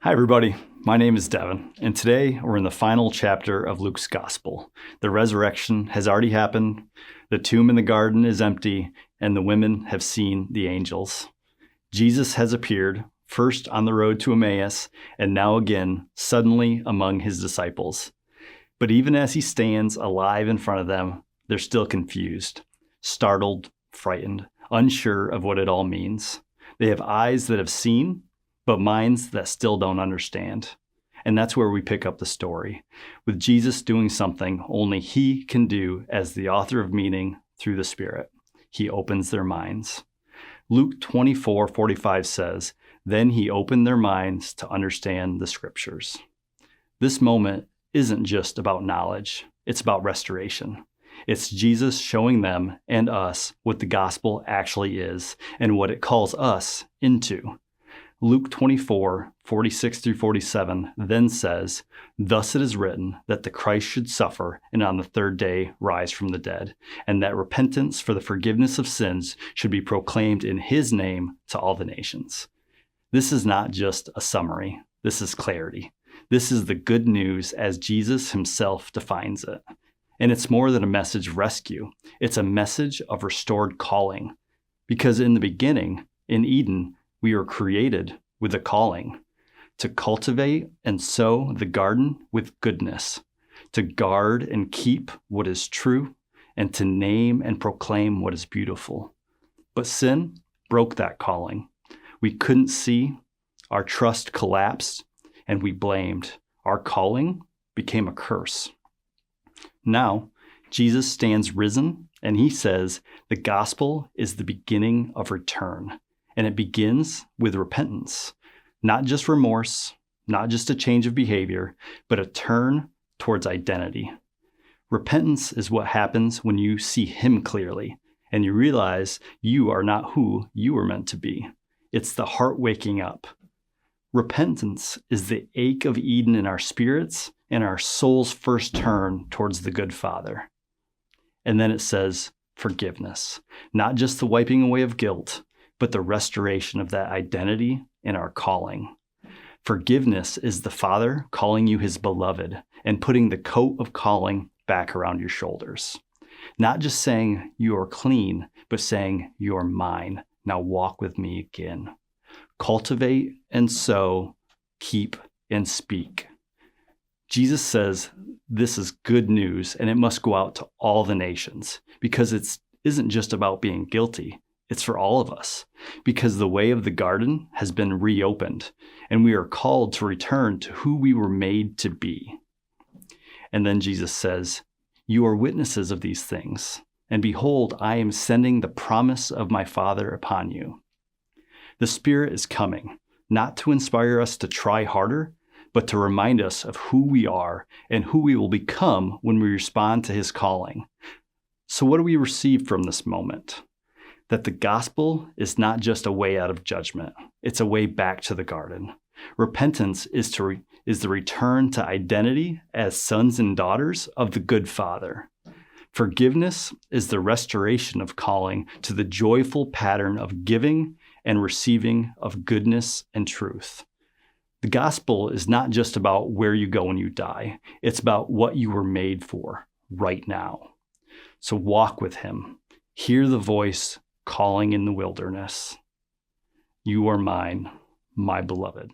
Hi, everybody. My name is Devin, and today we're in the final chapter of Luke's Gospel. The resurrection has already happened, the tomb in the garden is empty, and the women have seen the angels. Jesus has appeared, first on the road to Emmaus, and now again, suddenly among his disciples. But even as he stands alive in front of them, they're still confused, startled, frightened, unsure of what it all means. They have eyes that have seen, but minds that still don't understand. And that's where we pick up the story, with Jesus doing something only he can do as the author of meaning through the Spirit. He opens their minds. Luke 24:45 says, "Then he opened their minds to understand the scriptures." This moment isn't just about knowledge, it's about restoration. It's Jesus showing them and us what the gospel actually is and what it calls us into. Luke 24:46 through 47 then says, "Thus it is written that the Christ should suffer and on the third day rise from the dead, and that repentance for the forgiveness of sins should be proclaimed in his name to all the nations." This is not just a summary. This is clarity. This is the good news as Jesus himself defines it. And it's more than a message of rescue. It's a message of restored calling. Because in the beginning, in Eden, we were created with a calling to cultivate and sow the garden with goodness, to guard and keep what is true, and to name and proclaim what is beautiful. But sin broke that calling. We couldn't see, our trust collapsed, and we blamed. Our calling became a curse. Now, Jesus stands risen, and he says the gospel is the beginning of return. And it begins with repentance, not just remorse, not just a change of behavior, but a turn towards identity. Repentance is what happens when you see him clearly and you realize you are not who you were meant to be. It's the heart waking up. Repentance is the ache of Eden in our spirits and our soul's first turn towards the good Father. And then it says forgiveness, not just the wiping away of guilt, but the restoration of that identity in our calling. Forgiveness is the Father calling you his beloved and putting the coat of calling back around your shoulders. Not just saying you are clean, but saying you are mine. Now walk with me again. Cultivate and sow, keep and speak. Jesus says this is good news and it must go out to all the nations because it isn't just about being guilty. It's for all of us because the way of the garden has been reopened and we are called to return to who we were made to be. And then Jesus says, "You are witnesses of these things, and behold, I am sending the promise of my Father upon you." The Spirit is coming, not to inspire us to try harder, but to remind us of who we are and who we will become when we respond to his calling. So what do we receive from this moment? That the gospel is not just a way out of judgment. It's a way back to the garden. Repentance is the return to identity as sons and daughters of the good Father. Forgiveness is the restoration of calling to the joyful pattern of giving and receiving of goodness and truth. The gospel is not just about where you go when you die. It's about what you were made for right now. So walk with him. Hear the voice calling in the wilderness. You are mine, my beloved.